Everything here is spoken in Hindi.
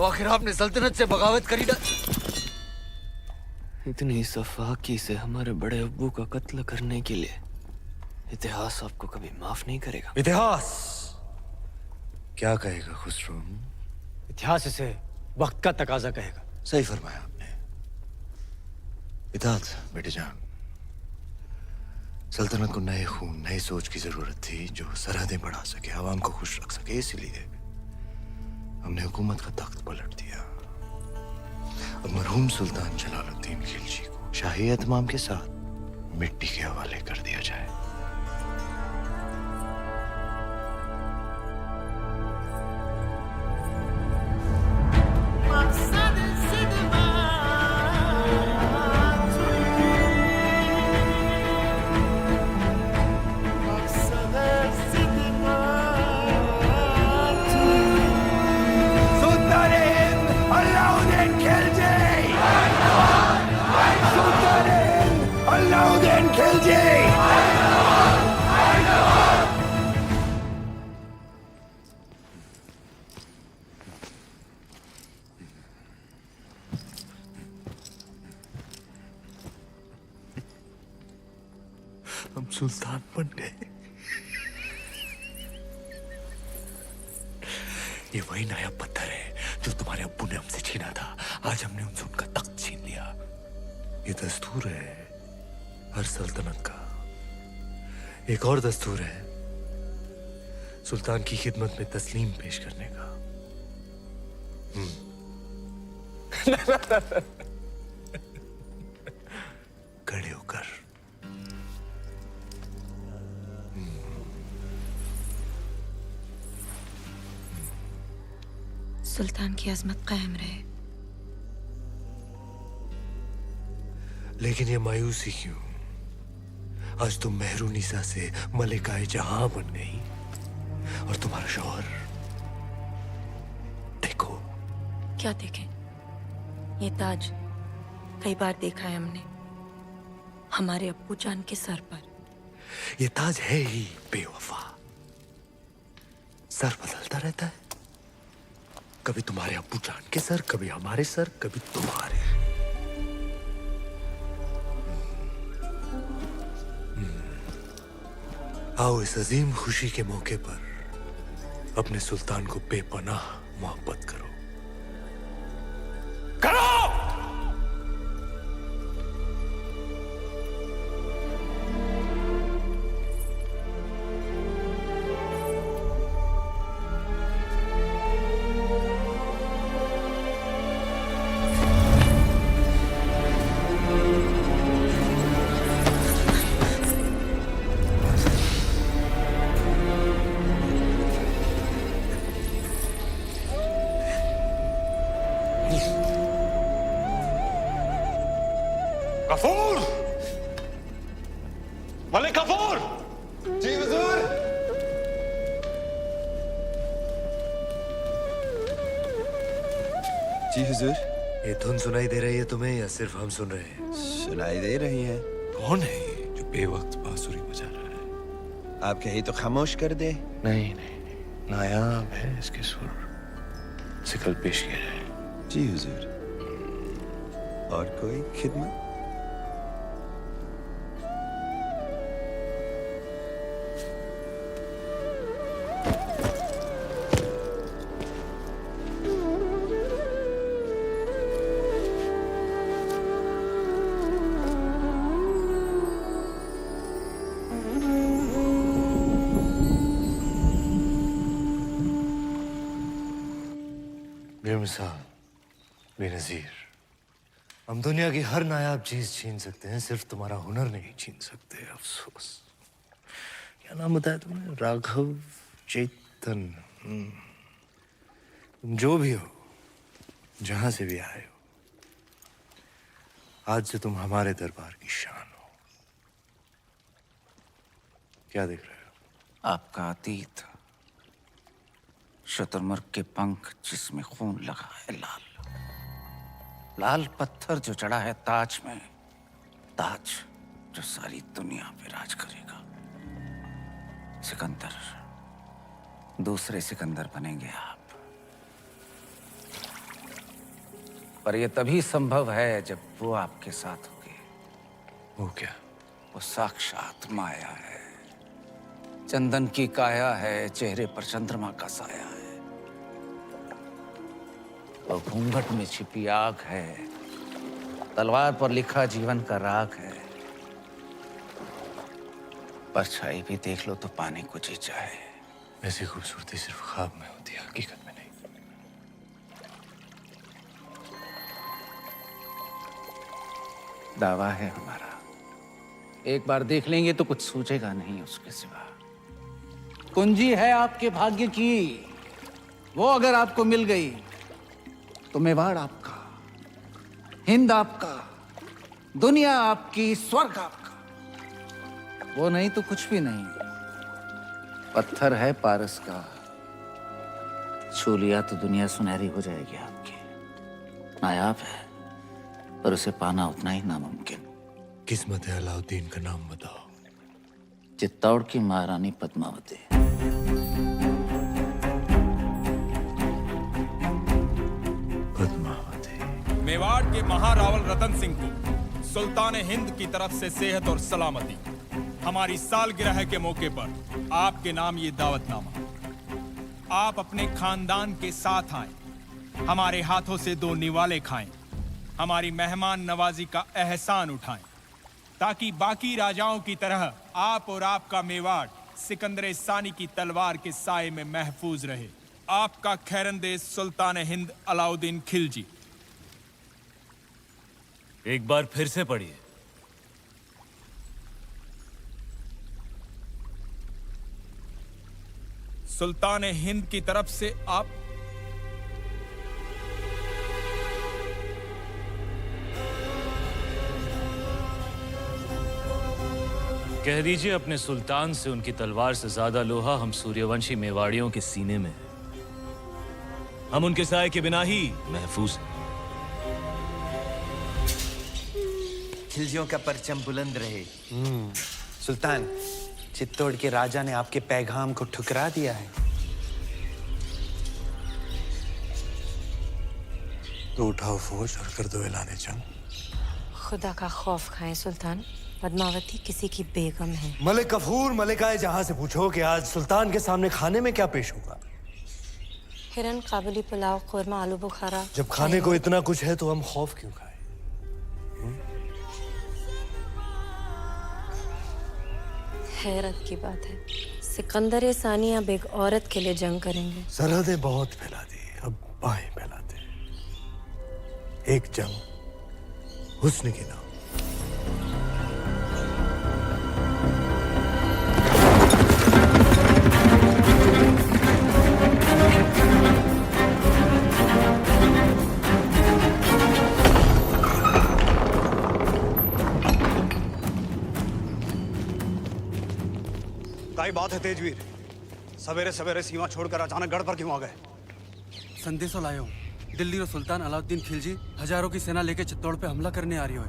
तो आखिर आपने सल्तनत से बगावत करी ना? इतनी सफाकी से हमारे बड़े अब्बू का कत्ल करने के लिए इतिहास आपको कभी माफ नहीं करेगा। इतिहास क्या कहेगा खुसरो? इतिहास इसे वक्त का तकाजा कहेगा। सही फरमाया आपने। इताअत बेटे जान। सल्तनत को नए खून, नई सोच की जरूरत थी जो सरहदें बढ़ा सके, आवाम को खुश रख सके। इसलिए हमने हुकूमत का तख्त पलट दिया और मरहूम सुल्तान जलालुद्दीन खिलजी को शाही एहतमाम के साथ मिट्टी के हवाले कर दिया जाए। हम सुल्तान बन गए। ये वही नया पत्थर है जो तुम्हारे अब्बू ने हमसे छीना था। आज हमने उनसे उनका तख्त छीन लिया। ये दस्तूर है हर सल्तनत का। एक और दस्तूर है सुल्तान की खिदमत में तस्लीम पेश करने का। खड़े होकर। सुल्तान की अजमत कायम रहे। लेकिन ये मायूसी क्यों? आज तुम मेहरुनिसा से मलिकाए जहां बन गई और तुम्हारा शौहर देखो। क्या देखें? ये ताज कई बार देखा है हमने हमारे अब्बू जान के सर पर। ये ताज है ही बेवफा। सर बदलता रहता है, कभी तुम्हारे अब्बू जान के सर, कभी हमारे सर, कभी तुम्हारे। आओ इस अजीम खुशी के मौके पर अपने सुल्तान को बेपनाह मोहब्बत करो। करो! गफूर! मलिक गफूर! जी हुजूर। जी हुजूर। ये धुन सुनाई दे रही है तुम्हें या सिर्फ हम सुन रहे हैं? सुनाई दे रही है। कौन है ये जो बेवक्त बांसुरी बजा रहा है? आप कहे तो खामोश कर दे। नहीं नहीं, नायाब है इसके सुर। सिकल पेश किया जाए। जी हुजूर। और कोई खिदमत? बेमिसाल, बेनजीर। हम दुनिया की हर नायाब चीज छीन सकते हैं, सिर्फ तुम्हारा हुनर नहीं छीन सकते। अफसोस। क्या नाम बताया तुमने? राघव चेतन। तुम जो भी हो, जहां से भी आए हो, आज से तुम हमारे दरबार की शान हो। क्या देख रहे हो? आपका अतीत, शुतुरमुर्ग के पंख जिसमें खून लगा है लाल, लाल पत्थर जो चढ़ा है ताज में, ताज जो सारी दुनिया पे राज करेगा। सिकंदर, दूसरे सिकंदर बनेंगे आप। पर यह तभी संभव है जब वो आपके साथ होगी। वो क्या? वो साक्षात माया है, चंदन की काया है, चेहरे पर चंद्रमा का साया है। वो घूंघट में छिपी आग है, तलवार पर लिखा जीवन का राग है। परछाई भी देख लो तो पाने को जी चाहे। ऐसी खूबसूरती सिर्फ ख्वाब में होती है, हकीकत में नहीं। दावा है हमारा, एक बार देख लेंगे तो कुछ सूझेगा नहीं उसके सिवा। कुंजी है आपके भाग्य की, वो अगर आपको मिल गई तो मेवाड़ आपका, हिंद आपका, दुनिया आपकी, स्वर्ग आपका। वो नहीं तो कुछ भी नहीं। पत्थर है पारस का, छू लिया तो दुनिया सुनहरी हो जाएगी आपकी। नायाब है पर उसे पाना उतना ही नामुमकिन। किस्मत है अलाउद्दीन का नाम बताओ। चित्तौड़ की महारानी पद्मावती। पद्मावती। मेवाड़ के महारावल रतन सिंह को सुल्तान हिंद की तरफ से सेहत और सलामती। हमारी सालगिरह के मौके पर आपके नाम ये दावतनामा। आप अपने खानदान के साथ आए, हमारे हाथों से 2 निवाले खाएं, हमारी मेहमान नवाजी का एहसान उठाएं, ताकि बाकी राजाओं की तरह आप और आपका मेवाड़ सिकंदर सानी की तलवार के साए में महफूज रहे। आपका खैरंदेश सुल्तान हिंद अलाउद्दीन खिलजी। एक बार फिर से पढ़िए। सुल्तान हिंद की तरफ से आप कह दीजिए अपने सुल्तान से उनकी तलवार से ज्यादा लोहा हम सूर्यवंशी मेवाड़ियों के सीने में है। हम उनके साए के बिना ही महफूज हैं। खिलजियों का परचम बुलंद रहे। सुल्तान, चित्तौड़ के राजा ने आपके पैगाम को ठुकरा दिया है। तो उठाओ फौज और कर दो ऐलान जंग। खुदा का खौफ खाएं सुल्तान, पद्मावती किसी की बेगम है। मलिक गफूर, मलिकाए जहां से पूछो कि आज सुल्तान के सामने खाने में क्या पेश होगा। हिरन, काबुली पुलाव, कोरमा, आलू बुखारा। जब खाने को इतना कुछ है तो हम खौफ क्यों खाएं? हैरत की बात है, सिकंदर सानी अब एक औरत के लिए जंग करेंगे। सरहदें बहुत फैला दी, अब बाहें फैलाते हैं। एक जंग हुस्न की नाम। क्या बात है तेजवीर? सवेरे सवेरे सीमा छोड़कर अचानक गढ़ पर क्यों आ गए? संदेशो लायो हूँ। दिल्ली रो सुल्तान अलाउद्दीन खिलजी हजारों की सेना लेके चित्तौड़ पे हमला करने आ रही हो।